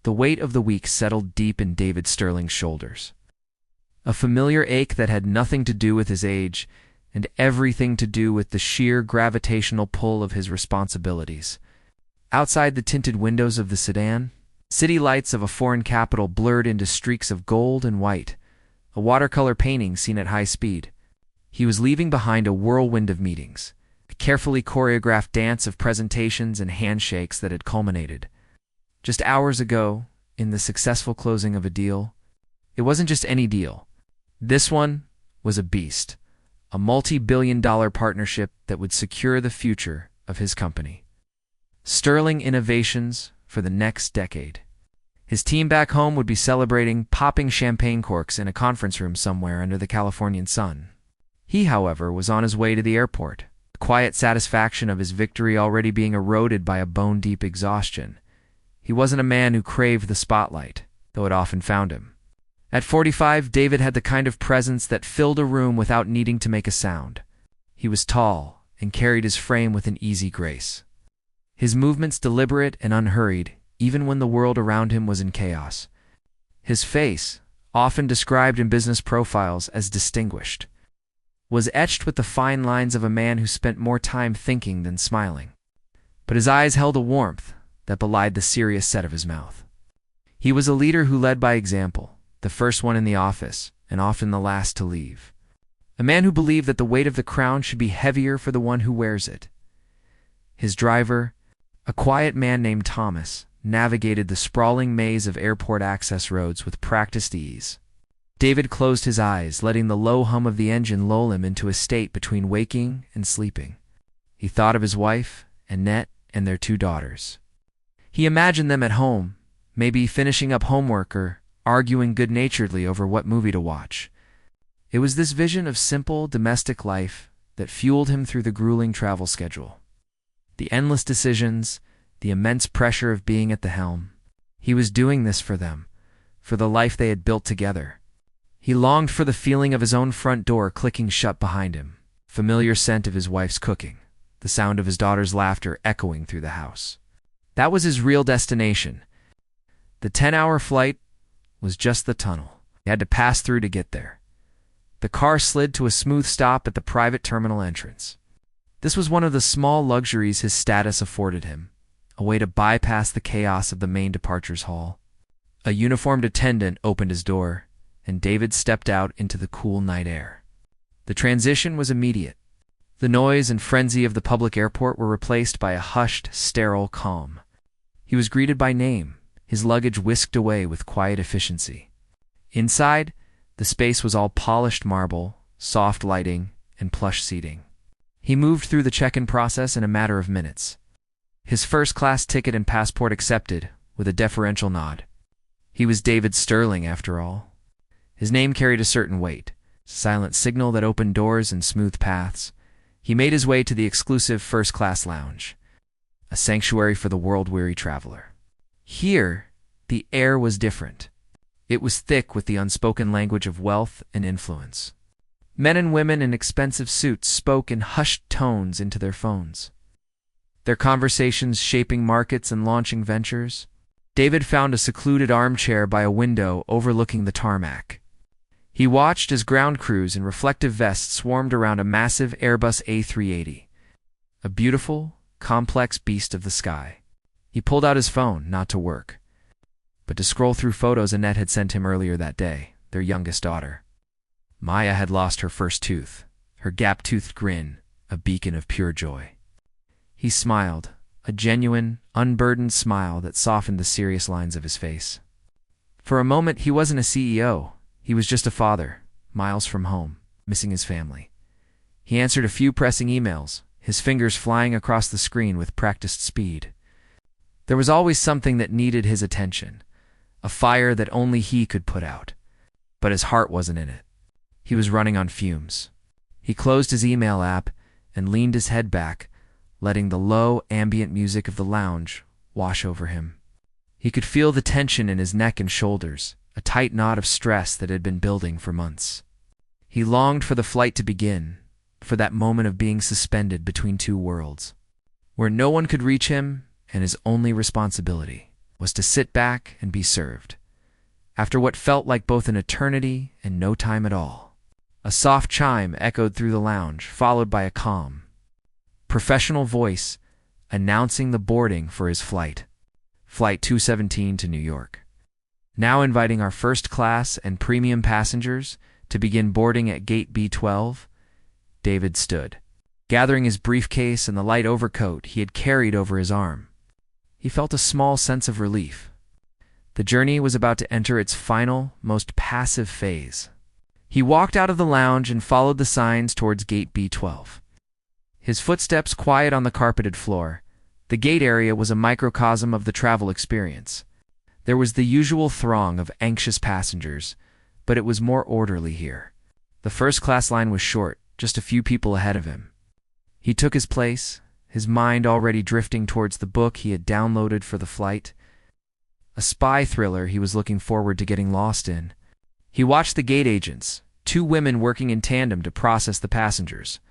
The weight of the week settled deep in David Sterling's shoulders. A familiar ache that had nothing to do with his age and everything to do with the sheer gravitational pull of his responsibilities. Outside the tinted windows of the sedan, city lights of a foreign capital blurred into streaks of gold and white, a watercolor painting seen at high speed. He was leaving behind a whirlwind of meetings, a carefully choreographed dance of presentations and handshakes that had culminated. Just hours ago, in the successful closing of a deal, it wasn't just any deal. This one was a beast, a multi-billion-dollar partnership that would secure the future of his company. Sterling Innovations for the next decade. His team back home would be celebrating, popping champagne corks in a conference room somewhere under the Californian sun. He, however, was on his way to the airport, the quiet satisfaction of his victory already being eroded by a bone-deep exhaustion. He wasn't a man who craved the spotlight, though it often found him. At 45, David had the kind of presence that filled a room without needing to make a sound. He was tall and carried his frame with an easy grace. His movements deliberate and unhurried, even when the world around him was in chaos. His face, often described in business profiles as distinguished, was etched with the fine lines of a man who spent more time thinking than smiling. But his eyes held a warmth that belied the serious set of his mouth. He was a leader who led by example, the first one in the office, and often the last to leave. A man who believed that the weight of the crown should be heavier for the one who wears it. His driver, a quiet man named Thomas, navigated the sprawling maze of airport access roads with practiced ease. David closed his eyes, letting the low hum of the engine lull him into a state between waking and sleeping. He thought of his wife, Annette, and their 2 daughters. He imagined them at home, maybe finishing up homework or arguing good-naturedly over what movie to watch. It was this vision of simple, domestic life that fueled him through the grueling travel schedule. The endless decisions, the immense pressure of being at the helm. He was doing this for them, for the life they had built together. He longed for the feeling of his own front door clicking shut behind him, familiar scent of his wife's cooking, the sound of his daughter's laughter echoing through the house. That was his real destination. The 10-hour flight was just the tunnel he had to pass through to get there. The car slid to a smooth stop at the private terminal entrance. This was one of the small luxuries his status afforded him, a way to bypass the chaos of the main departures hall. A uniformed attendant opened his door, and David stepped out into the cool night air. The transition was immediate. The noise and frenzy of the public airport were replaced by a hushed, sterile calm. He was greeted by name, his luggage whisked away with quiet efficiency. Inside, the space was all polished marble, soft lighting, and plush seating. He moved through the check-in process in a matter of minutes. His first-class ticket and passport accepted, with a deferential nod. He was David Sterling, after all. His name carried a certain weight, silent signal that opened doors and smoothed paths. He made his way to the exclusive first-class lounge, a sanctuary for the world-weary traveler. Here, the air was different. It was thick with the unspoken language of wealth and influence. Men and women in expensive suits spoke in hushed tones into their phones, their conversations shaping markets and launching ventures. David found a secluded armchair by a window overlooking the tarmac. He watched as ground crews in reflective vests swarmed around a massive Airbus A380, a beautiful, complex beast of the sky. He pulled out his phone, not to work, but to scroll through photos Annette had sent him earlier that day, their youngest daughter. Maya had lost her first tooth, her gap-toothed grin, a beacon of pure joy. He smiled, a genuine, unburdened smile that softened the serious lines of his face. For a moment, he wasn't a CEO. He was just a father, miles from home, missing his family. He answered a few pressing emails, his fingers flying across the screen with practiced speed. There was always something that needed his attention, a fire that only he could put out. But his heart wasn't in it. He was running on fumes. He closed his email app and leaned his head back, letting the low, ambient music of the lounge wash over him. He could feel the tension in his neck and shoulders, a tight knot of stress that had been building for months. He longed for the flight to begin, for that moment of being suspended between 2 worlds, where no one could reach him and his only responsibility was to sit back and be served. After what felt like both an eternity and no time at all, a soft chime echoed through the lounge, followed by a calm, professional voice announcing the boarding for his flight. Flight 217 to New York. Now inviting our first class and premium passengers to begin boarding at gate B12. David stood, gathering his briefcase and the light overcoat he had carried over his arm. He felt a small sense of relief. The journey was about to enter its final, most passive phase. He walked out of the lounge and followed the signs towards gate B12. His footsteps quiet on the carpeted floor. The gate area was a microcosm of the travel experience. There was the usual throng of anxious passengers, but it was more orderly here. The first-class line was short, just a few people ahead of him. He took his place, his mind already drifting towards the book he had downloaded for the flight, a spy thriller he was looking forward to getting lost in. He watched the gate agents, two women working in tandem to process the passengers.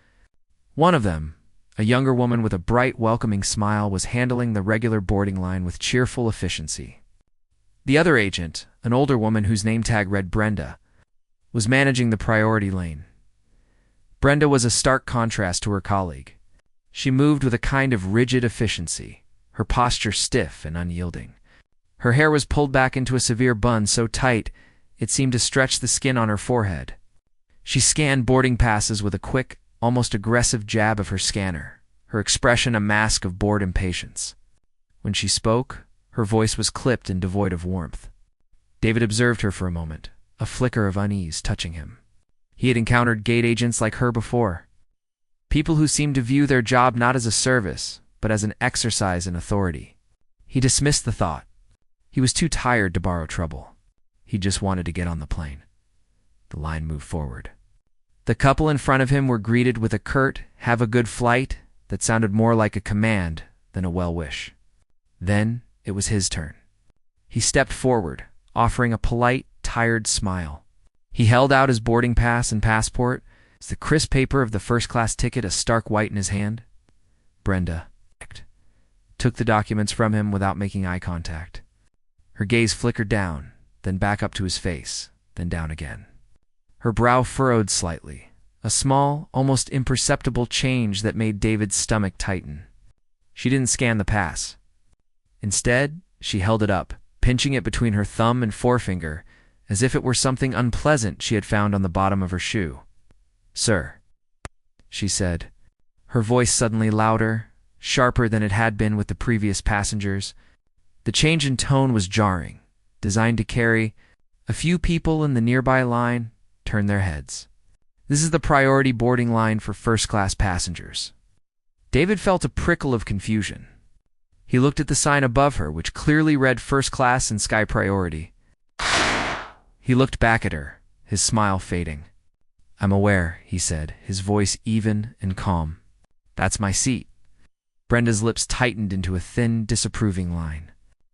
One of them, a younger woman with a bright, welcoming smile, was handling the regular boarding line with cheerful efficiency. The other agent, an older woman whose name tag read Brenda, was managing the priority lane. Brenda was a stark contrast to her colleague. She moved with a kind of rigid efficiency, her posture stiff and unyielding. Her hair was pulled back into a severe bun so tight it seemed to stretch the skin on her forehead. She scanned boarding passes with a quick, almost aggressive jab of her scanner, her expression a mask of bored impatience. When she spoke, her voice was clipped and devoid of warmth. David observed her for a moment, a flicker of unease touching him. He had encountered gate agents like her before. People who seemed to view their job not as a service, but as an exercise in authority. He dismissed the thought. He was too tired to borrow trouble. He just wanted to get on the plane. The line moved forward. The couple in front of him were greeted with a curt, "Have a good flight," that sounded more like a command than a well-wish. Then it was his turn. He stepped forward, offering a polite, tired smile. He held out his boarding pass and passport, the crisp paper of the first-class ticket a stark white in his hand. Brenda took the documents from him without making eye contact. Her gaze flickered down, then back up to his face, then down again. Her brow furrowed slightly, a small, almost imperceptible change that made David's stomach tighten. She didn't scan the pass. Instead, she held it up, pinching it between her thumb and forefinger, as if it were something unpleasant she had found on the bottom of her shoe. "Sir," she said, her voice suddenly louder, sharper than it had been with the previous passengers. The change in tone was jarring, designed to carry. A few people in the nearby line turned their heads. "This is the priority boarding line for first-class passengers." David felt a prickle of confusion. He looked at the sign above her, which clearly read first class and sky priority. He looked back at her, his smile fading. "I'm aware," he said, his voice even and calm. "That's my seat." Brenda's lips tightened into a thin, disapproving line.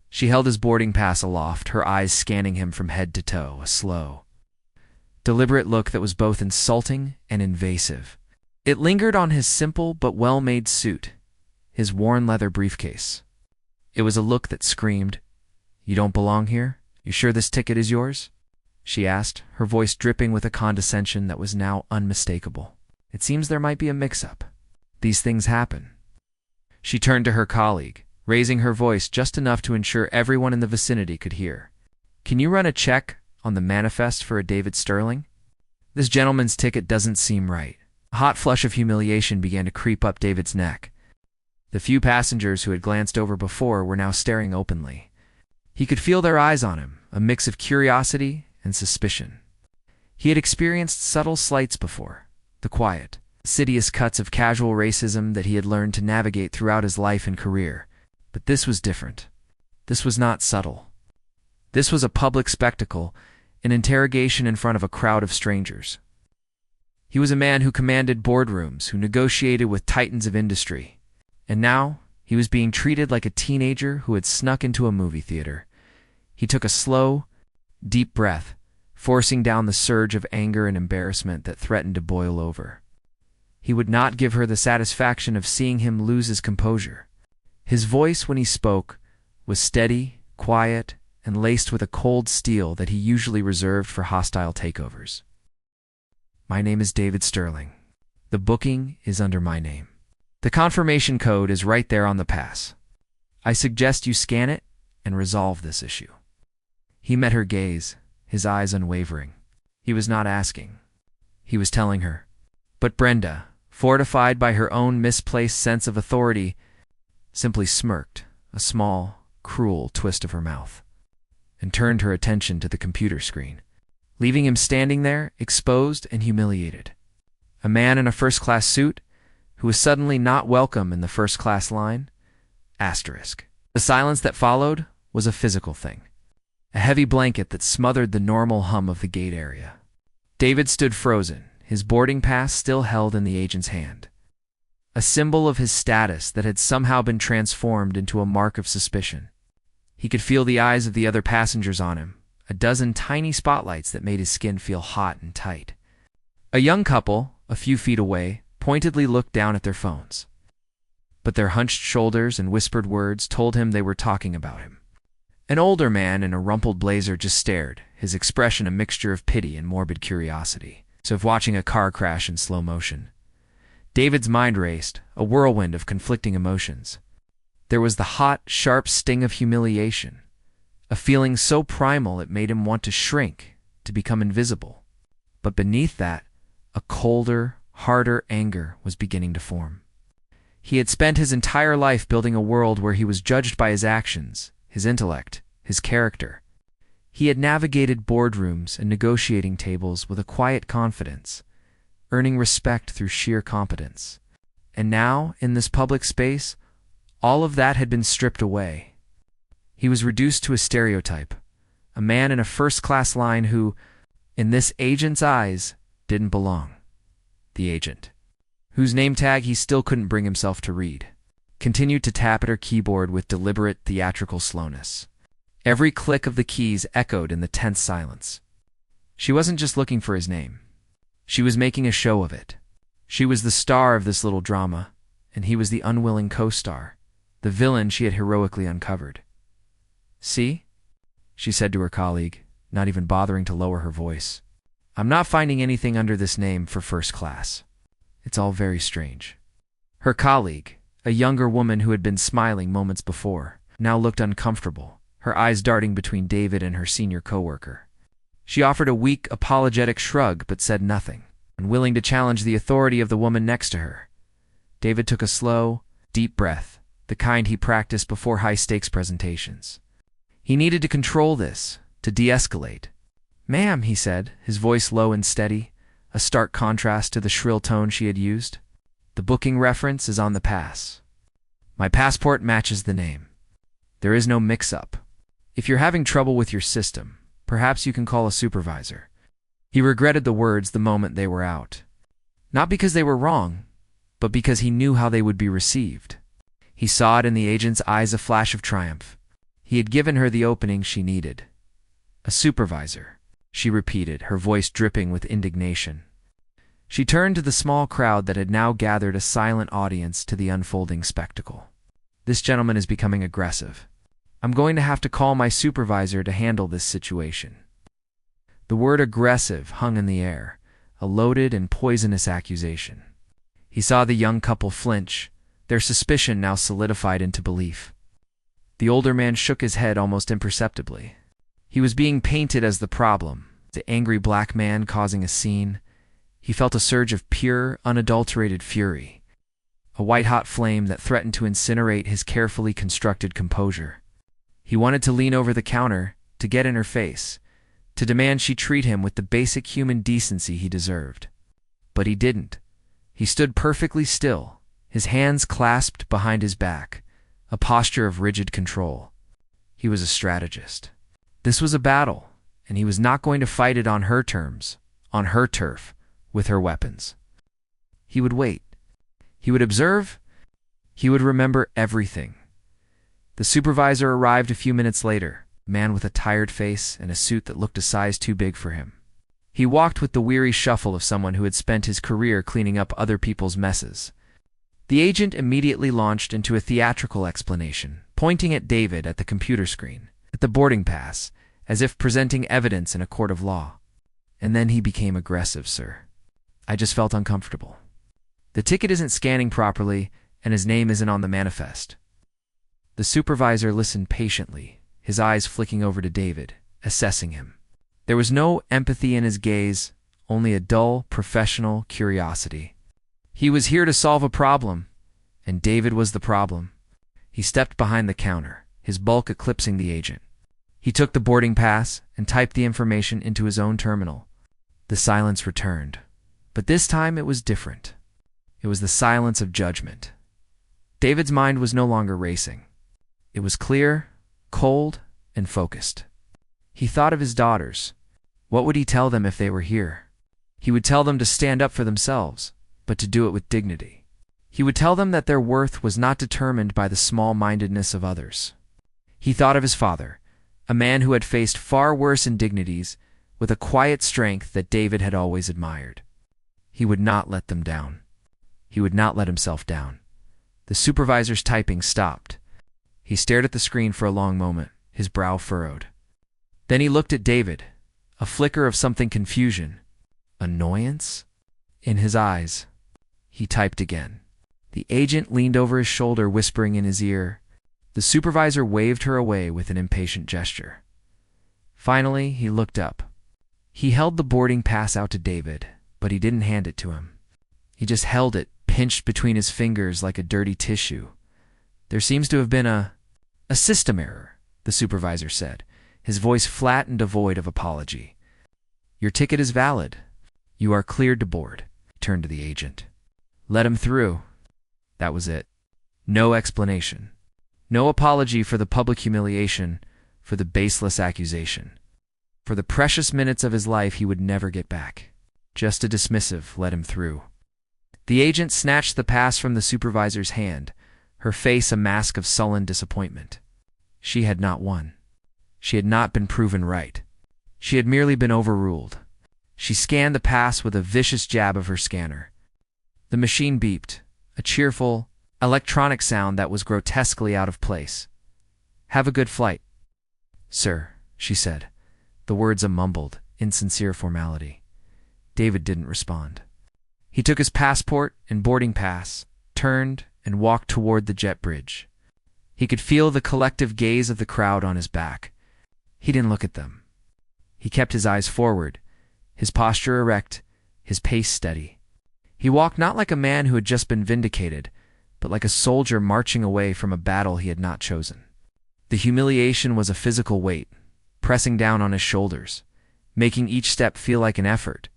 She held his boarding pass aloft, her eyes scanning him from head to toe, a slow, deliberate look that was both insulting and invasive. It lingered on his simple but well-made suit, his worn leather briefcase. It was a look that screamed, "You don't belong here? You sure this ticket is yours?" she asked, her voice dripping with a condescension that was now unmistakable. "It seems there might be a mix-up. These things happen." She turned to her colleague, raising her voice just enough to ensure everyone in the vicinity could hear. "Can you run a check on the manifest for a David Sterling? This gentleman's ticket doesn't seem right." A hot flush of humiliation began to creep up David's neck. The few passengers who had glanced over before were now staring openly. He could feel their eyes on him, a mix of curiosity and suspicion. He had experienced subtle slights before, the quiet, insidious cuts of casual racism that he had learned to navigate throughout his life and career. But this was different. This was not subtle. This was a public spectacle, an interrogation in front of a crowd of strangers. He was a man who commanded boardrooms, who negotiated with titans of industry. And now, he was being treated like a teenager who had snuck into a movie theater. He took a slow, deep breath, forcing down the surge of anger and embarrassment that threatened to boil over. He would not give her the satisfaction of seeing him lose his composure. His voice, when he spoke, was steady, quiet, and laced with a cold steel that he usually reserved for hostile takeovers. My name is David Sterling. The booking is under my name. The confirmation code is right there on the pass. I suggest you scan it and resolve this issue. He met her gaze, his eyes unwavering. He was not asking. He was telling her. But Brenda, fortified by her own misplaced sense of authority, simply smirked, a small, cruel twist of her mouth, and turned her attention to the computer screen, leaving him standing there, exposed and humiliated. A man in a first-class suit who was suddenly not welcome in the first-class line? Asterisk. The silence that followed was a physical thing, a heavy blanket that smothered the normal hum of the gate area. David stood frozen, his boarding pass still held in the agent's hand, a symbol of his status that had somehow been transformed into a mark of suspicion. He could feel the eyes of the other passengers on him, a dozen tiny spotlights that made his skin feel hot and tight. A young couple, a few feet away, pointedly looked down at their phones, but their hunched shoulders and whispered words told him they were talking about him. An older man in a rumpled blazer just stared, his expression a mixture of pity and morbid curiosity, as if watching a car crash in slow motion. David's mind raced, a whirlwind of conflicting emotions. There was the hot, sharp sting of humiliation, a feeling so primal it made him want to shrink, to become invisible. But beneath that, a colder, harder anger was beginning to form. He had spent his entire life building a world where he was judged by his actions, his intellect, his character. He had navigated boardrooms and negotiating tables with a quiet confidence, earning respect through sheer competence. And now, in this public space, all of that had been stripped away. He was reduced to a stereotype, a man in a first-class line who, in this agent's eyes, didn't belong. The agent, whose name tag he still couldn't bring himself to read, continued to tap at her keyboard with deliberate theatrical slowness. Every click of the keys echoed in the tense silence. She wasn't just looking for his name. She was making a show of it. She was the star of this little drama, and he was the unwilling co-star, the villain she had heroically uncovered. "See?" she said to her colleague, not even bothering to lower her voice. "I'm not finding anything under this name for first class. It's all very strange." Her colleague, a younger woman who had been smiling moments before, now looked uncomfortable, her eyes darting between David and her senior coworker. She offered a weak, apologetic shrug but said nothing, unwilling to challenge the authority of the woman next to her. David took a slow, deep breath, the kind he practiced before high-stakes presentations. He needed to control this, to de-escalate. "Ma'am," he said, his voice low and steady, a stark contrast to the shrill tone she had used. "The booking reference is on the pass. My passport matches the name. There is no mix-up. If you're having trouble with your system, perhaps you can call a supervisor." He regretted the words the moment they were out. Not because they were wrong, but because he knew how they would be received. He saw it in the agent's eyes, a flash of triumph. He had given her the opening she needed. "A supervisor," she repeated, her voice dripping with indignation. She turned to the small crowd that had now gathered, a silent audience to the unfolding spectacle. "This gentleman is becoming aggressive. I'm going to have to call my supervisor to handle this situation." The word aggressive hung in the air, a loaded and poisonous accusation. He saw the young couple flinch, their suspicion now solidified into belief. The older man shook his head almost imperceptibly. He was being painted as the problem, the angry black man causing a scene. He felt a surge of pure, unadulterated fury, a white-hot flame that threatened to incinerate his carefully constructed composure. He wanted to lean over the counter, to get in her face, to demand she treat him with the basic human decency he deserved. But he didn't. He stood perfectly still, his hands clasped behind his back, a posture of rigid control. He was a strategist. This was a battle, and he was not going to fight it on her terms, on her turf, with her weapons. He would wait. He would observe. He would remember everything. The supervisor arrived a few minutes later, a man with a tired face and a suit that looked a size too big for him. He walked with the weary shuffle of someone who had spent his career cleaning up other people's messes. The agent immediately launched into a theatrical explanation, pointing at David at the computer screen. at the boarding pass, as if presenting evidence in a court of law. And then he became aggressive, sir. I just felt uncomfortable. The ticket isn't scanning properly, and his name isn't on the manifest. The supervisor listened patiently, his eyes flicking over to David, assessing him. There was no empathy in his gaze, only a dull, professional curiosity. He was here to solve a problem, and David was the problem. He stepped behind the counter, his bulk eclipsing the agent. He took the boarding pass and typed the information into his own terminal. The silence returned, but this time it was different. It was the silence of judgment. David's mind was no longer racing. It was clear, cold, and focused. He thought of his daughters. What would he tell them if they were here? He would tell them to stand up for themselves, but to do it with dignity. He would tell them that their worth was not determined by the small-mindedness of others. He thought of his father, a man who had faced far worse indignities with a quiet strength that David had always admired. He would not let them down. He would not let himself down. The supervisor's typing stopped. He stared at the screen for a long moment, his brow furrowed. Then he looked at David, a flicker of something confusion, annoyance, in his eyes. He typed again. The agent leaned over his shoulder, whispering in his ear. The supervisor waved her away with an impatient gesture. Finally, he looked up. He held the boarding pass out to David, but he didn't hand it to him. He just held it, pinched between his fingers like a dirty tissue. There seems to have been a system error, the supervisor said, his voice flat and devoid of apology. Your ticket is valid. You are cleared to board. He turned to the agent. Let him through. That was it. No explanation. No apology for the public humiliation, for the baseless accusation. For the precious minutes of his life he would never get back. Just a dismissive, let him through. The agent snatched the pass from the supervisor's hand, her face a mask of sullen disappointment. She had not won. She had not been proven right. She had merely been overruled. She scanned the pass with a vicious jab of her scanner. The machine beeped, a cheerful, electronic sound that was grotesquely out of place. Have a good flight. Sir, she said, the words a mumbled, insincere formality. David didn't respond. He took his passport and boarding pass, turned, and walked toward the jet bridge. He could feel the collective gaze of the crowd on his back. He didn't look at them. He kept his eyes forward, his posture erect, his pace steady. He walked not like a man who had just been vindicated, but like a soldier marching away from a battle he had not chosen. The humiliation was a physical weight, pressing down on his shoulders, making each step feel like an effort.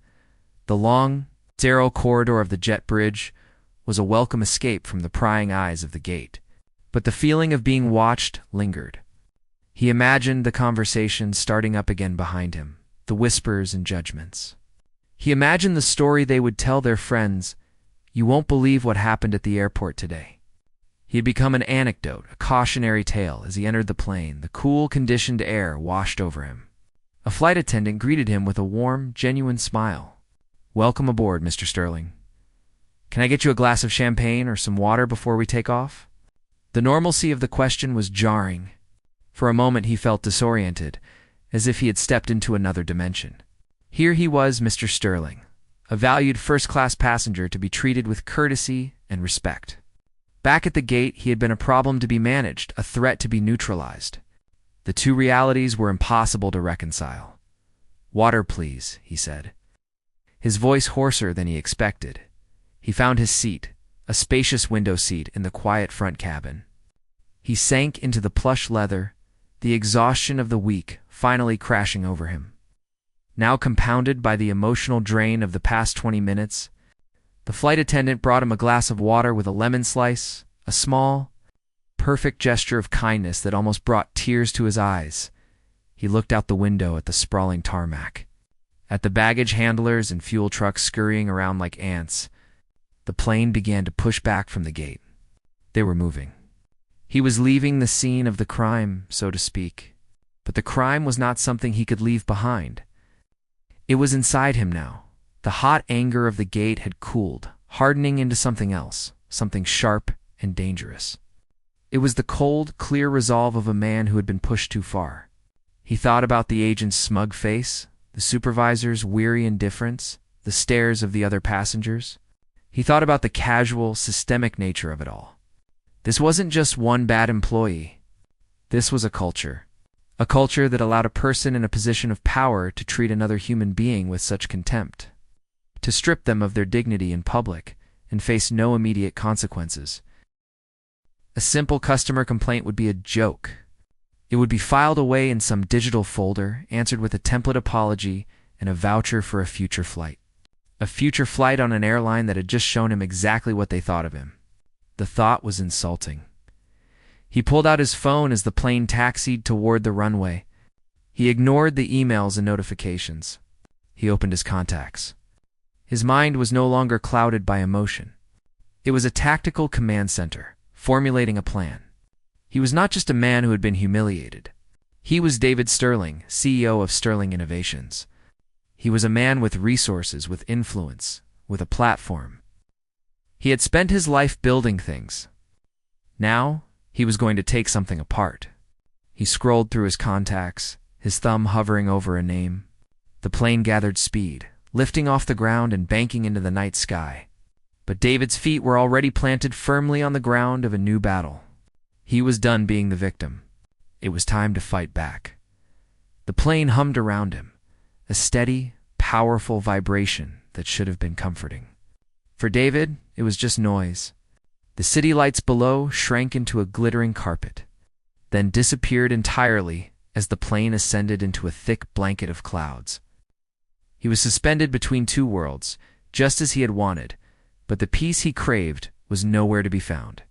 The long, narrow corridor of the jet bridge was a welcome escape from the prying eyes of the gate. But the feeling of being watched lingered. He imagined the conversation starting up again behind him, the whispers and judgments. He imagined the story they would tell their friends. You won't believe what happened at the airport today. He had become an anecdote, a cautionary tale as he entered the plane. The cool, conditioned air washed over him. A flight attendant greeted him with a warm, genuine smile. Welcome aboard, Mr. Sterling. Can I get you a glass of champagne or some water before we take off? The normalcy of the question was jarring. For a moment he felt disoriented, as if he had stepped into another dimension. Here he was, Mr. Sterling, a valued first-class passenger to be treated with courtesy and respect. Back at the gate, he had been a problem to be managed, a threat to be neutralized. The two realities were impossible to reconcile. Water, please, he said. His voice hoarser than he expected. He found his seat, a spacious window seat in the quiet front cabin. He sank into the plush leather, the exhaustion of the week finally crashing over him. Now compounded by the emotional drain of the past 20 minutes, the flight attendant brought him a glass of water with a lemon slice, a small, perfect gesture of kindness that almost brought tears to his eyes. He looked out the window at the sprawling tarmac, at the baggage handlers and fuel trucks scurrying around like ants. The plane began to push back from the gate. They were moving. He was leaving the scene of the crime, so to speak. But the crime was not something he could leave behind. It was inside him now. The hot anger of the gate had cooled, hardening into something else, something sharp and dangerous. It was the cold, clear resolve of a man who had been pushed too far. He thought about the agent's smug face, the supervisor's weary indifference, the stares of the other passengers. He thought about the casual, systemic nature of it all. This wasn't just one bad employee. This was a culture. A culture that allowed a person in a position of power to treat another human being with such contempt, to strip them of their dignity in public and face no immediate consequences. A simple customer complaint would be a joke. It would be filed away in some digital folder, answered with a template apology and a voucher for a future flight. A future flight on an airline that had just shown him exactly what they thought of him. The thought was insulting. He pulled out his phone as the plane taxied toward the runway. He ignored the emails and notifications. He opened his contacts. His mind was no longer clouded by emotion. It was a tactical command center, formulating a plan. He was not just a man who had been humiliated. He was David Sterling, CEO of Sterling Innovations. He was a man with resources, with influence, with a platform. He had spent his life building things. Now, he was going to take something apart. He scrolled through his contacts, his thumb hovering over a name. The plane gathered speed, lifting off the ground and banking into the night sky. But David's feet were already planted firmly on the ground of a new battle. He was done being the victim. It was time to fight back. The plane hummed around him, a steady, powerful vibration that should have been comforting. For David, it was just noise. The city lights below shrank into a glittering carpet, then disappeared entirely as the plane ascended into a thick blanket of clouds. He was suspended between two worlds, just as he had wanted, but the peace he craved was nowhere to be found.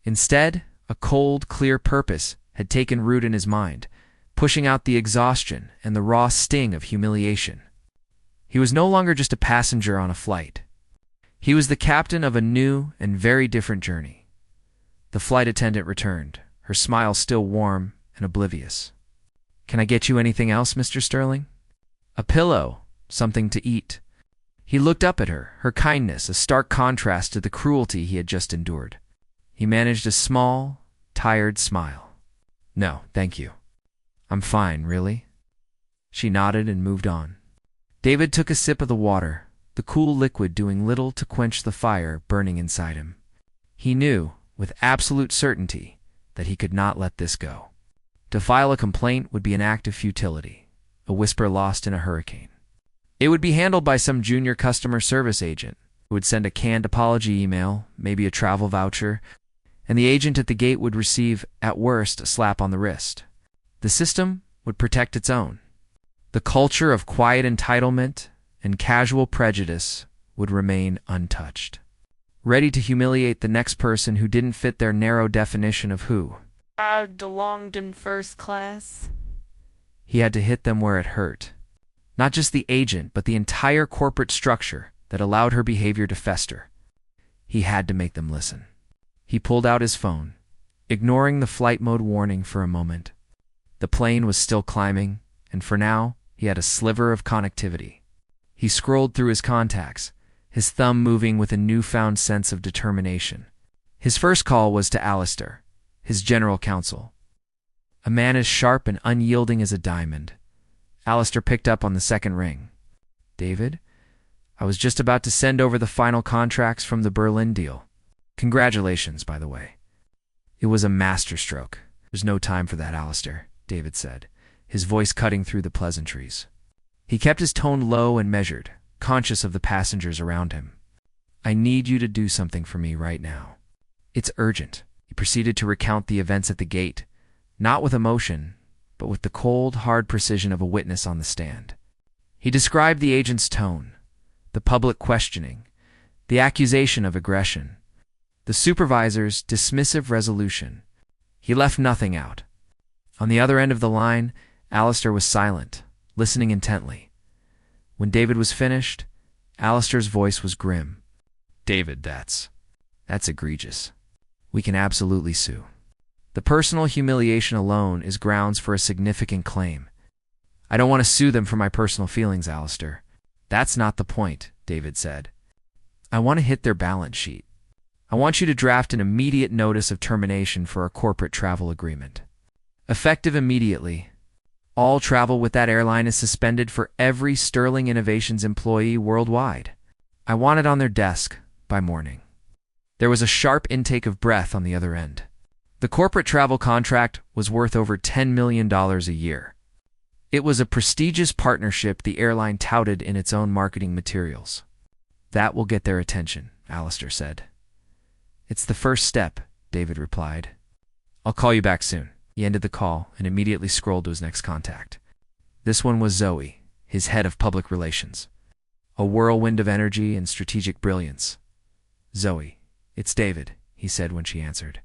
Instead, a cold, clear purpose had taken root in his mind, pushing out the exhaustion and the raw sting of humiliation. He was no longer just a passenger on a flight. He was the captain of a new and very different journey. The flight attendant returned, her smile still warm and oblivious. "Can I get you anything else, Mr. Sterling?" "A pillow, something to eat." He looked up at her, her kindness a stark contrast to the cruelty he had just endured. He managed a small, tired smile. "No, thank you. I'm fine, really." She nodded and moved on. David took a sip of the water, the cool liquid doing little to quench the fire burning inside him. He knew, with absolute certainty, that he could not let this go. To file a complaint would be an act of futility, a whisper lost in a hurricane. It would be handled by some junior customer service agent who would send a canned apology email, maybe a travel voucher, and the agent at the gate would receive, at worst, a slap on the wrist. The system would protect its own. The culture of quiet entitlement and casual prejudice would remain untouched, ready to humiliate the next person who didn't fit their narrow definition of who. "I belonged in first class." He had to hit them where it hurt. Not just the agent, but the entire corporate structure that allowed her behavior to fester. He had to make them listen. He pulled out his phone, ignoring the flight mode warning for a moment. The plane was still climbing, and for now, he had a sliver of connectivity. He scrolled through his contacts, his thumb moving with a newfound sense of determination. His first call was to Alistair, his general counsel. A man as sharp and unyielding as a diamond. Alistair picked up on the second ring. "David, I was just about to send over the final contracts from the Berlin deal. Congratulations, by the way." "It was a masterstroke. There's no time for that, Alistair," David said, his voice cutting through the pleasantries. He kept his tone low and measured, conscious of the passengers around him. "I need you to do something for me right now. It's urgent." He proceeded to recount the events at the gate, not with emotion, but with the cold, hard precision of a witness on the stand. He described the agent's tone, the public questioning, the accusation of aggression, the supervisor's dismissive resolution. He left nothing out. On the other end of the line, Alistair was silent, listening intently. When David was finished, Alistair's voice was grim. "David, that's egregious. We can absolutely sue. The personal humiliation alone is grounds for a significant claim. I don't want to sue them for my personal feelings, Alistair. That's not the point," David said. "I want to hit their balance sheet. I want you to draft an immediate notice of termination for our corporate travel agreement. Effective immediately. All travel with that airline is suspended for every Sterling Innovations employee worldwide. I want it on their desk by morning." There was a sharp intake of breath on the other end. The corporate travel contract was worth over $10 million a year. It was a prestigious partnership the airline touted in its own marketing materials. "That will get their attention," Alistair said. "It's the first step," David replied. "I'll call you back soon." He ended the call and immediately scrolled to his next contact. This one was Zoe, his head of public relations. A whirlwind of energy and strategic brilliance. "Zoe, it's David," he said when she answered.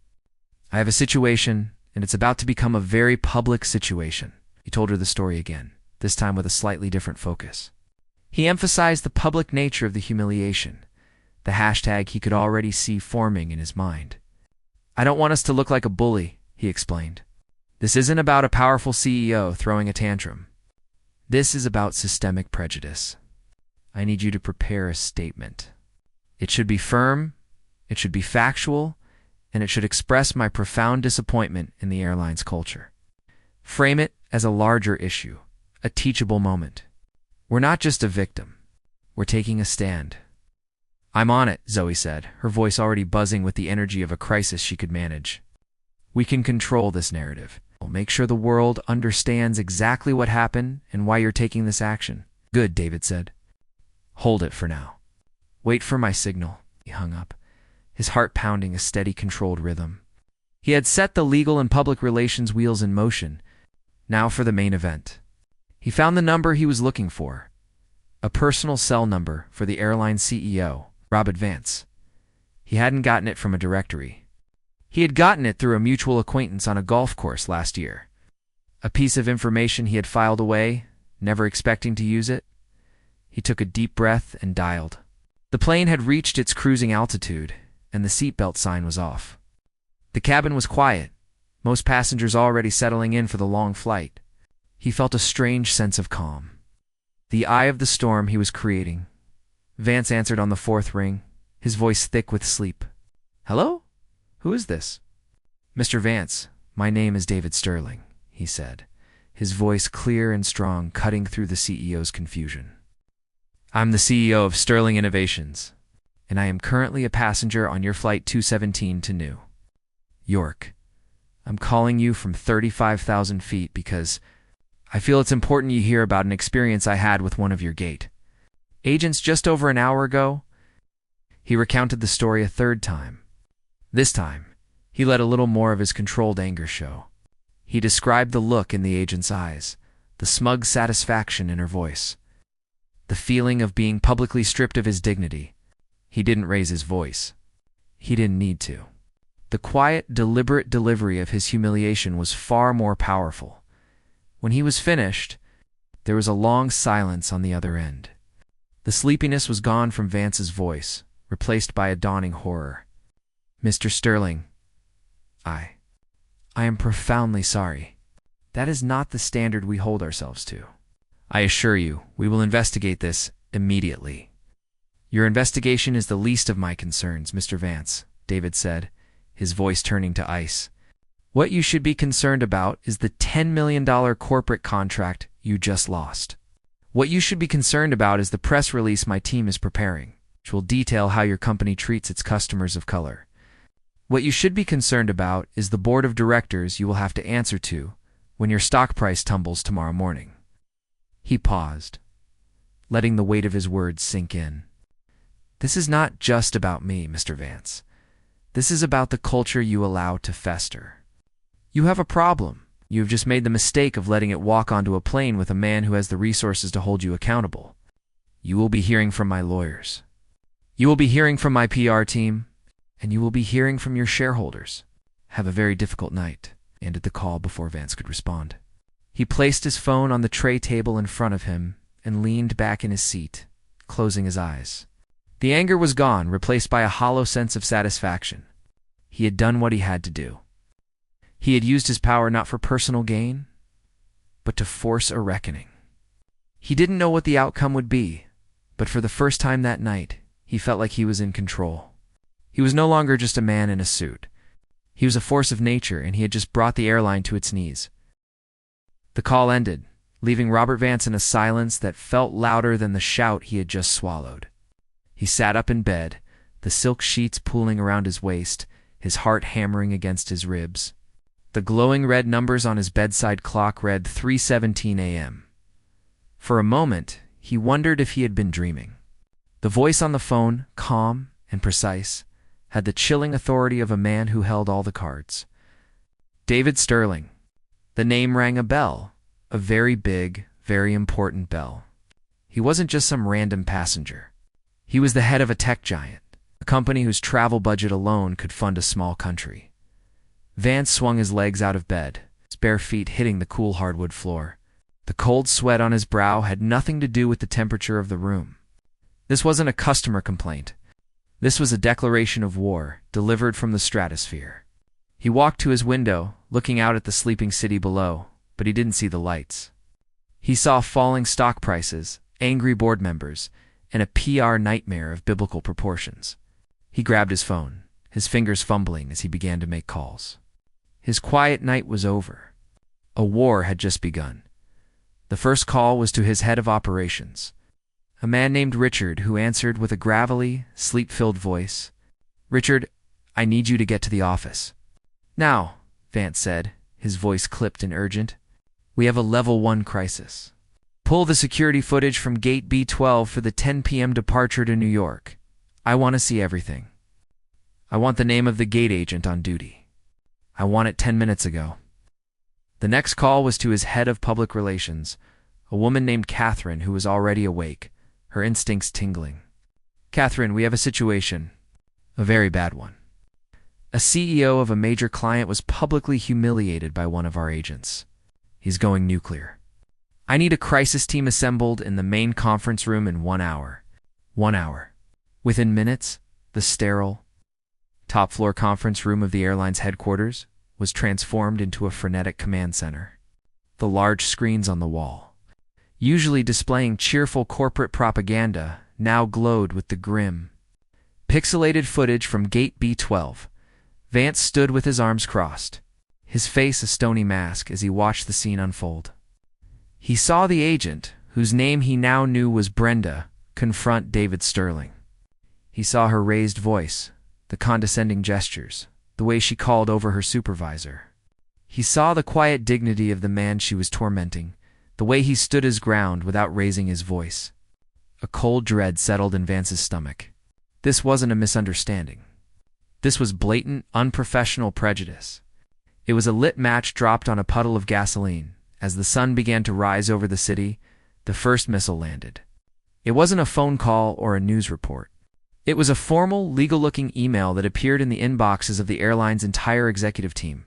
"I have a situation, and it's about to become a very public situation." He told her the story again, this time with a slightly different focus. He emphasized the public nature of the humiliation, the hashtag he could already see forming in his mind. "I don't want us to look like a bully," he explained. "This isn't about a powerful CEO throwing a tantrum. This is about systemic prejudice. I need you to prepare a statement. It should be firm, it should be factual, and it should express my profound disappointment in the airline's culture. Frame it as a larger issue, a teachable moment. We're not just a victim. We're taking a stand." "I'm on it," Zoe said, her voice already buzzing with the energy of a crisis she could manage. "We can control this narrative. We'll make sure the world understands exactly what happened and why you're taking this action." "Good," David said. "Hold it for now. Wait for my signal." He hung up, his heart pounding a steady, controlled rhythm. He had set the legal and public relations wheels in motion. Now for the main event. He found the number he was looking for. A personal cell number for the airline CEO, Robert Vance. He hadn't gotten it from a directory. He had gotten it through a mutual acquaintance on a golf course last year. A piece of information he had filed away, never expecting to use it. He took a deep breath and dialed. The plane had reached its cruising altitude, and the seatbelt sign was off. The cabin was quiet, most passengers already settling in for the long flight. He felt a strange sense of calm. The eye of the storm he was creating. Vance answered on the fourth ring, his voice thick with sleep. "Hello? Who is this?" "Mr. Vance, my name is David Sterling," he said, his voice clear and strong, cutting through the CEO's confusion. "I'm the CEO of Sterling Innovations, and I am currently a passenger on your flight 217 to New York. I'm calling you from 35,000 feet because I feel it's important you hear about an experience I had with one of your gate agents just over an hour ago." He recounted the story a third time. This time, he let a little more of his controlled anger show. He described the look in the agent's eyes, the smug satisfaction in her voice, the feeling of being publicly stripped of his dignity. He didn't raise his voice. He didn't need to. The quiet, deliberate delivery of his humiliation was far more powerful. When he was finished, there was a long silence on the other end. The sleepiness was gone from Vance's voice, replaced by a dawning horror. "Mr. Sterling, I am profoundly sorry. That is not the standard we hold ourselves to. I assure you, we will investigate this immediately." "Your investigation is the least of my concerns, Mr. Vance," David said, his voice turning to ice. "What you should be concerned about is the $10 million corporate contract you just lost. What you should be concerned about is the press release my team is preparing, which will detail how your company treats its customers of color. What you should be concerned about is the board of directors you will have to answer to when your stock price tumbles tomorrow morning." He paused, letting the weight of his words sink in. "This is not just about me, Mr. Vance. This is about the culture you allow to fester. You have a problem. You have just made the mistake of letting it walk onto a plane with a man who has the resources to hold you accountable. You will be hearing from my lawyers. You will be hearing from my PR team, and you will be hearing from your shareholders. Have a very difficult night," ended the call before Vance could respond. He placed his phone on the tray table in front of him and leaned back in his seat, closing his eyes. The anger was gone, replaced by a hollow sense of satisfaction. He had done what he had to do. He had used his power not for personal gain, but to force a reckoning. He didn't know what the outcome would be, but for the first time that night, he felt like he was in control. He was no longer just a man in a suit. He was a force of nature, and he had just brought the airline to its knees. The call ended, leaving Robert Vance in a silence that felt louder than the shout he had just swallowed. He sat up in bed, the silk sheets pooling around his waist, his heart hammering against his ribs. The glowing red numbers on his bedside clock read 3:17 a.m. For a moment, he wondered if he had been dreaming. The voice on the phone, calm and precise, had the chilling authority of a man who held all the cards. David Sterling. The name rang a bell, a very big, very important bell. He wasn't just some random passenger. He was the head of a tech giant, a company whose travel budget alone could fund a small country. Vance swung his legs out of bed, his bare feet hitting the cool hardwood floor. The cold sweat on his brow had nothing to do with the temperature of the room. This wasn't a customer complaint. This was a declaration of war, delivered from the stratosphere. He walked to his window, looking out at the sleeping city below, but he didn't see the lights. He saw falling stock prices, angry board members, and a PR nightmare of biblical proportions. He grabbed his phone, his fingers fumbling as he began to make calls. His quiet night was over. A war had just begun. The first call was to his head of operations, a man named Richard, who answered with a gravelly, sleep-filled voice. "Richard, I need you to get to the office." "Now," Vance said, his voice clipped and urgent. "We have a level 1 crisis. Pull the security footage from gate B12 for the 10 p.m. departure to New York. I want to see everything. I want the name of the gate agent on duty. I want it 10 minutes ago." The next call was to his head of public relations, a woman named Catherine, who was already awake, her instincts tingling. "Catherine, we have a situation. A very bad one. A CEO of a major client was publicly humiliated by one of our agents. He's going nuclear. I need a crisis team assembled in the main conference room in 1 hour. 1 hour." Within minutes, the sterile, top-floor conference room of the airline's headquarters was transformed into a frenetic command center. The large screens on the wall, usually displaying cheerful corporate propaganda, now glowed with the grim, pixelated footage from Gate B12. Vance stood with his arms crossed, his face a stony mask as he watched the scene unfold. He saw the agent, whose name he now knew was Brenda, confront David Sterling. He saw her raised voice, the condescending gestures, the way she called over her supervisor. He saw the quiet dignity of the man she was tormenting, the way he stood his ground without raising his voice. A cold dread settled in Vance's stomach. This wasn't a misunderstanding. This was blatant, unprofessional prejudice. It was a lit match dropped on a puddle of gasoline. As the sun began to rise over the city, the first missile landed. It wasn't a phone call or a news report. It was a formal, legal-looking email that appeared in the inboxes of the airline's entire executive team.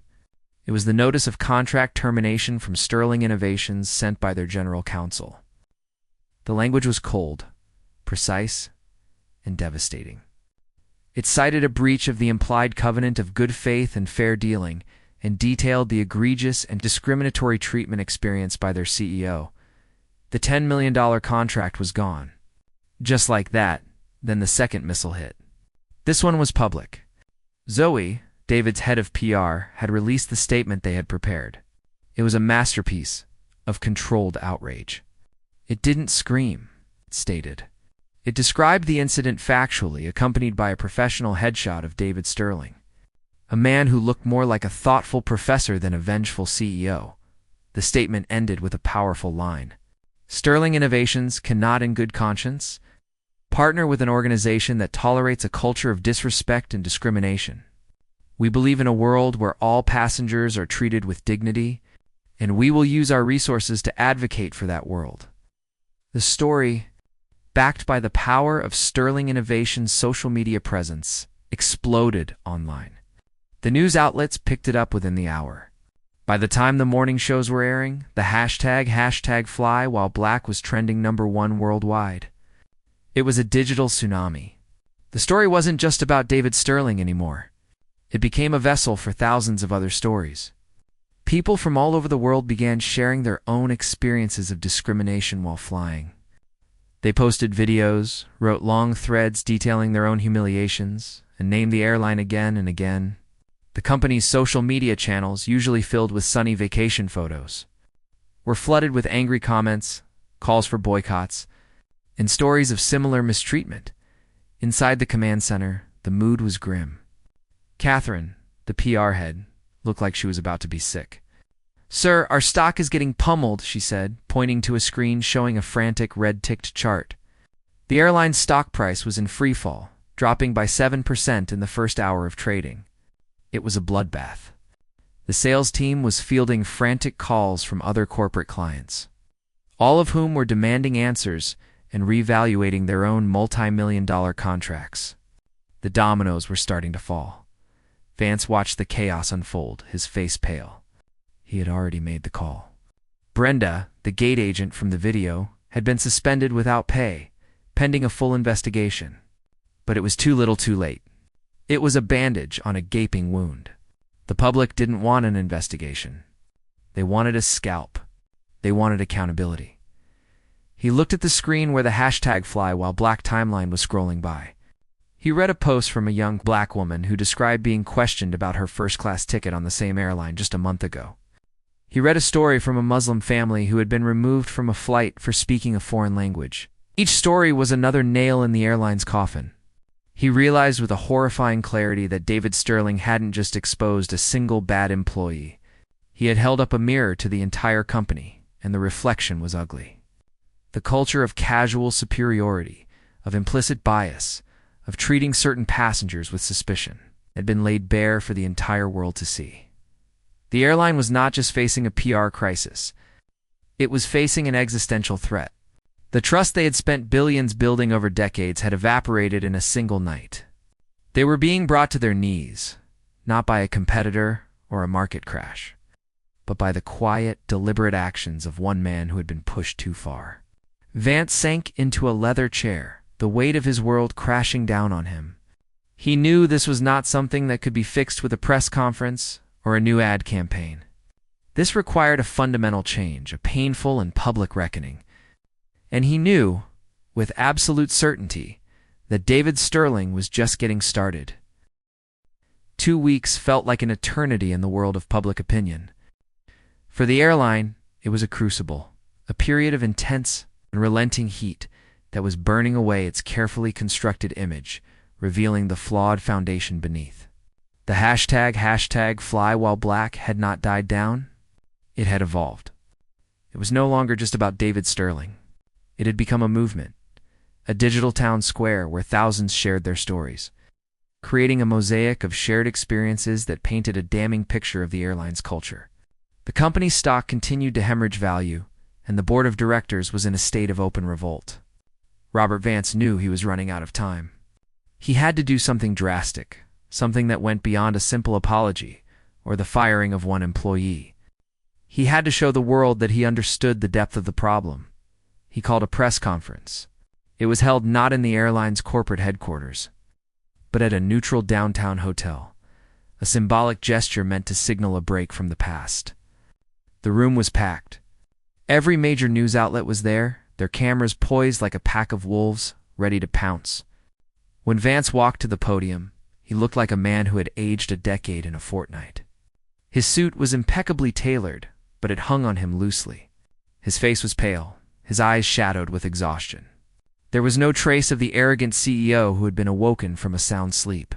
It was the notice of contract termination from Sterling Innovations sent by their general counsel. The language was cold, precise, and devastating. It cited a breach of the implied covenant of good faith and fair dealing, and detailed the egregious and discriminatory treatment experienced by their CEO. The $10 million contract was gone. Just like that, then the second missile hit. This one was public. Zoe, David's head of PR, had released the statement they had prepared. It was a masterpiece of controlled outrage. It didn't scream, it stated. It described the incident factually, accompanied by a professional headshot of David Sterling, a man who looked more like a thoughtful professor than a vengeful CEO. The statement ended with a powerful line. "Sterling Innovations cannot in good conscience partner with an organization that tolerates a culture of disrespect and discrimination. We believe in a world where all passengers are treated with dignity, and we will use our resources to advocate for that world." The story, backed by the power of Sterling Innovations' social media presence, exploded online. The news outlets picked it up within the hour. By the time the morning shows were airing, the hashtag Fly While Black was trending #1 worldwide. It was a digital tsunami. The story wasn't just about David Sterling anymore. It became a vessel for thousands of other stories. People from all over the world began sharing their own experiences of discrimination while flying. They posted videos, wrote long threads detailing their own humiliations, and named the airline again and again. The company's social media channels, usually filled with sunny vacation photos, were flooded with angry comments, calls for boycotts, and stories of similar mistreatment. Inside the command center, the mood was grim. Catherine, the PR head, looked like she was about to be sick. "Sir, our stock is getting pummeled," she said, pointing to a screen showing a frantic red-ticked chart. The airline's stock price was in freefall, dropping by 7% in the first hour of trading. It was a bloodbath. The sales team was fielding frantic calls from other corporate clients, all of whom were demanding answers and reevaluating their own multi-million-dollar contracts. The dominoes were starting to fall. Vance watched the chaos unfold, his face pale. He had already made the call. Brenda, the gate agent from the video, had been suspended without pay, pending a full investigation. But it was too little too late. It was a bandage on a gaping wound. The public didn't want an investigation. They wanted a scalp. They wanted accountability. He looked at the screen where the hashtag fly while Black Timeline was scrolling by. He read a post from a young black woman who described being questioned about her first-class ticket on the same airline just a month ago. He read a story from a Muslim family who had been removed from a flight for speaking a foreign language. Each story was another nail in the airline's coffin. He realized with a horrifying clarity that David Sterling hadn't just exposed a single bad employee. He had held up a mirror to the entire company, and the reflection was ugly. The culture of casual superiority, of implicit bias, of treating certain passengers with suspicion, had been laid bare for the entire world to see. The airline was not just facing a PR crisis. It was facing an existential threat. The trust they had spent billions building over decades had evaporated in a single night. They were being brought to their knees, not by a competitor or a market crash, but by the quiet, deliberate actions of one man who had been pushed too far. Vance sank into a leather chair, the weight of his world crashing down on him. He knew this was not something that could be fixed with a press conference or a new ad campaign. This required a fundamental change, a painful and public reckoning. And he knew, with absolute certainty, that David Sterling was just getting started. 2 weeks felt like an eternity in the world of public opinion. For the airline, it was a crucible, a period of intense and relenting heat that was burning away its carefully constructed image, revealing the flawed foundation beneath. The hashtag fly while black had not died down. It had evolved. It was no longer just about David Sterling. It had become a movement, a digital town square where thousands shared their stories, creating a mosaic of shared experiences that painted a damning picture of the airline's culture. The company's stock continued to hemorrhage value, and the board of directors was in a state of open revolt. Robert Vance knew he was running out of time. He had to do something drastic, something that went beyond a simple apology or the firing of one employee. He had to show the world that he understood the depth of the problem. He called a press conference. It was held not in the airline's corporate headquarters, but at a neutral downtown hotel, a symbolic gesture meant to signal a break from the past. The room was packed. Every major news outlet was there, their cameras poised like a pack of wolves, ready to pounce. When Vance walked to the podium, he looked like a man who had aged a decade in a fortnight. His suit was impeccably tailored, but it hung on him loosely. His face was pale, his eyes shadowed with exhaustion. There was no trace of the arrogant CEO who had been awoken from a sound sleep.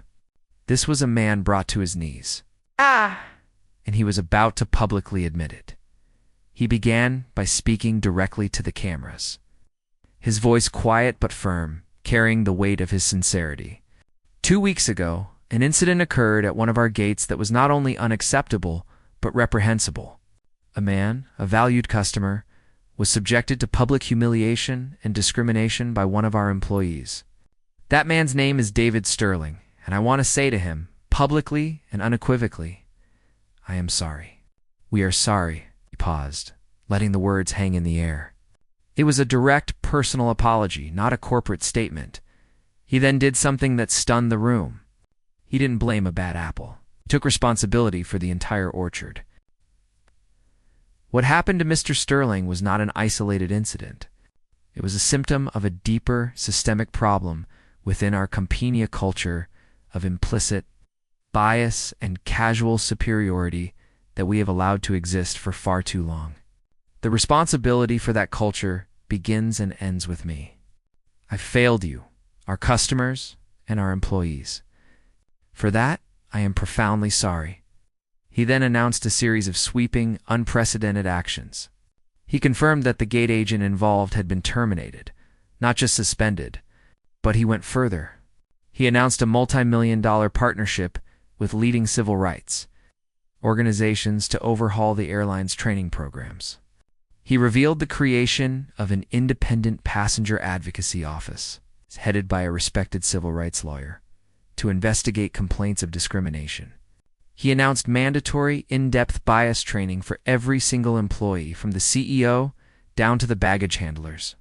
This was a man brought to his knees. And he was about to publicly admit it. He began by speaking directly to the cameras. His voice quiet but firm, carrying the weight of his sincerity. 2 weeks ago, an incident occurred at one of our gates that was not only unacceptable, but reprehensible. A man, a valued customer, was subjected to public humiliation and discrimination by one of our employees. That man's name is David Sterling, and I want to say to him, publicly and unequivocally, I am sorry. We are sorry. He paused, letting the words hang in the air. It was a direct personal apology, not a corporate statement. He then did something that stunned the room. He didn't blame a bad apple. He took responsibility for the entire orchard. What happened to Mr. Sterling was not an isolated incident. It was a symptom of a deeper, systemic problem within our compania culture, of implicit bias and casual superiority that we have allowed to exist for far too long. The responsibility for that culture begins and ends with me. I failed you, our customers, and our employees. For that, I am profoundly sorry. He then announced a series of sweeping, unprecedented actions. He confirmed that the gate agent involved had been terminated, not just suspended, but he went further. He announced a multi-million-dollar partnership with leading civil rights organizations to overhaul the airline's training programs. He revealed the creation of an independent passenger advocacy office, headed by a respected civil rights lawyer, to investigate complaints of discrimination. He announced mandatory, in-depth bias training for every single employee, from the CEO down to the baggage handlers.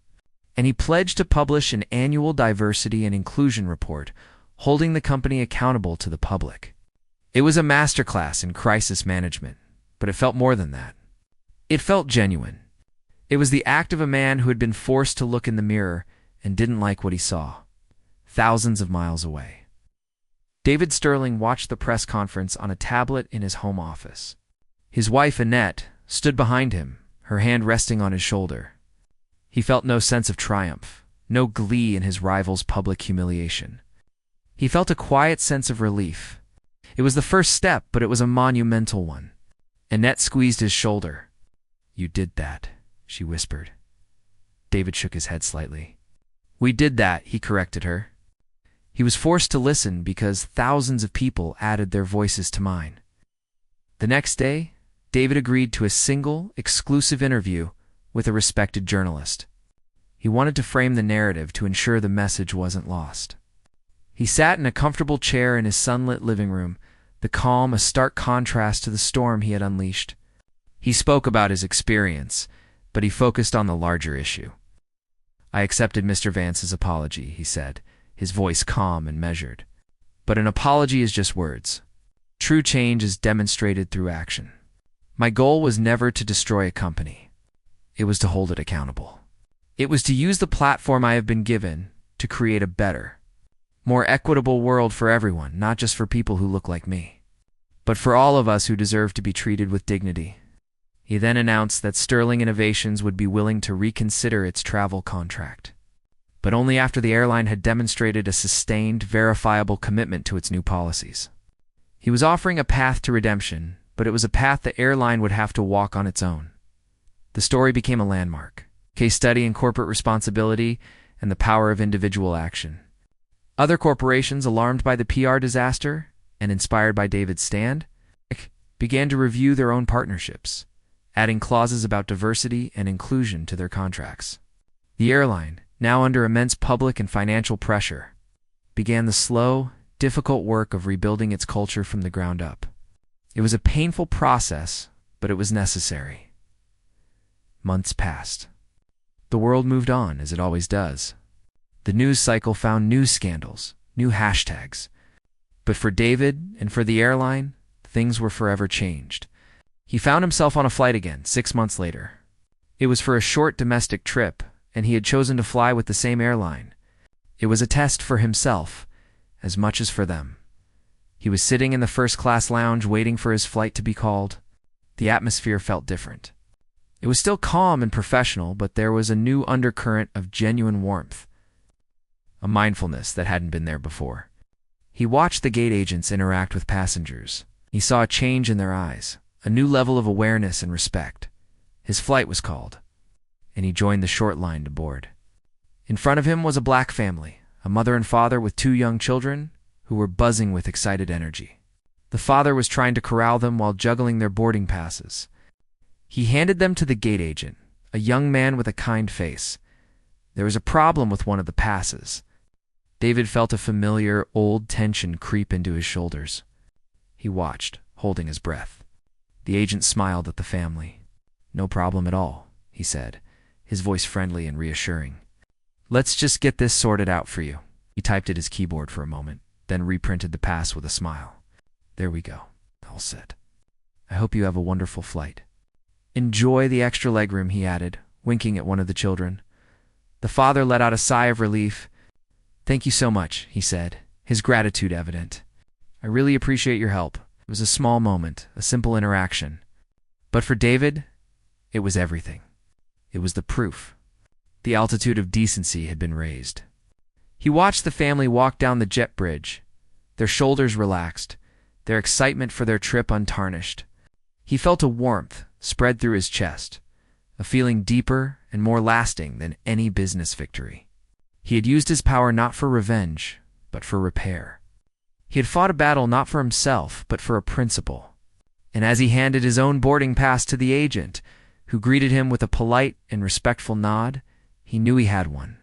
And he pledged to publish an annual diversity and inclusion report, holding the company accountable to the public. It was a masterclass in crisis management, but it felt more than that. It felt genuine. It was the act of a man who had been forced to look in the mirror and didn't like what he saw, thousands of miles away. David Sterling watched the press conference on a tablet in his home office. His wife, Annette, stood behind him, her hand resting on his shoulder. He felt no sense of triumph, no glee in his rival's public humiliation. He felt a quiet sense of relief. It was the first step, but it was a monumental one. Annette squeezed his shoulder. "You did that," she whispered. David shook his head slightly. "We did that," he corrected her. He was forced to listen because thousands of people added their voices to mine. The next day, David agreed to a single, exclusive interview with a respected journalist. He wanted to frame the narrative to ensure the message wasn't lost. He sat in a comfortable chair in his sunlit living room, the calm a stark contrast to the storm he had unleashed. He spoke about his experience, but he focused on the larger issue. "I accepted Mr. Vance's apology," he said, his voice calm and measured. "But an apology is just words. True change is demonstrated through action. My goal was never to destroy a company. It was to hold it accountable. It was to use the platform I have been given to create a better, more equitable world for everyone, not just for people who look like me, but for all of us who deserve to be treated with dignity." He then announced that Sterling Innovations would be willing to reconsider its travel contract, but only after the airline had demonstrated a sustained, verifiable commitment to its new policies. He was offering a path to redemption, but it was a path the airline would have to walk on its own. The story became a landmark, case study in corporate responsibility and the power of individual action. Other corporations, alarmed by the PR disaster and inspired by David's stand, began to review their own partnerships, adding clauses about diversity and inclusion to their contracts. The airline, now under immense public and financial pressure, began the slow, difficult work of rebuilding its culture from the ground up. It was a painful process, but it was necessary. Months passed. The world moved on, as it always does. The news cycle found new scandals, new hashtags. But for David and for the airline, things were forever changed. He found himself on a flight again 6 months later. It was for a short domestic trip, and he had chosen to fly with the same airline. It was a test for himself, as much as for them. He was sitting in the first-class lounge waiting for his flight to be called. The atmosphere felt different. It was still calm and professional, but there was a new undercurrent of genuine warmth, a mindfulness that hadn't been there before. He watched the gate agents interact with passengers. He saw a change in their eyes, a new level of awareness and respect. His flight was called, and he joined the short line to board. In front of him was a black family, a mother and father with 2 young children who were buzzing with excited energy. The father was trying to corral them while juggling their boarding passes. He handed them to the gate agent, a young man with a kind face. There was a problem with one of the passes. David felt a familiar, old tension creep into his shoulders. He watched, holding his breath. The agent smiled at the family. "No problem at all," he said, his voice friendly and reassuring. "Let's just get this sorted out for you." He typed at his keyboard for a moment, then reprinted the pass with a smile. "There we go. All set. I hope you have a wonderful flight. Enjoy the extra legroom," he added, winking at one of the children. The father let out a sigh of relief. "Thank you so much," he said, his gratitude evident. I really appreciate your help. It was a small moment, a simple interaction. But for David, it was everything. It was the proof. The altitude of decency had been raised. He watched the family walk down the jet bridge, their shoulders relaxed, their excitement for their trip untarnished. He felt a warmth spread through his chest, a feeling deeper and more lasting than any business victory. He had used his power not for revenge, but for repair. He had fought a battle not for himself, but for a principle. And as he handed his own boarding pass to the agent, who greeted him with a polite and respectful nod, he knew he had one.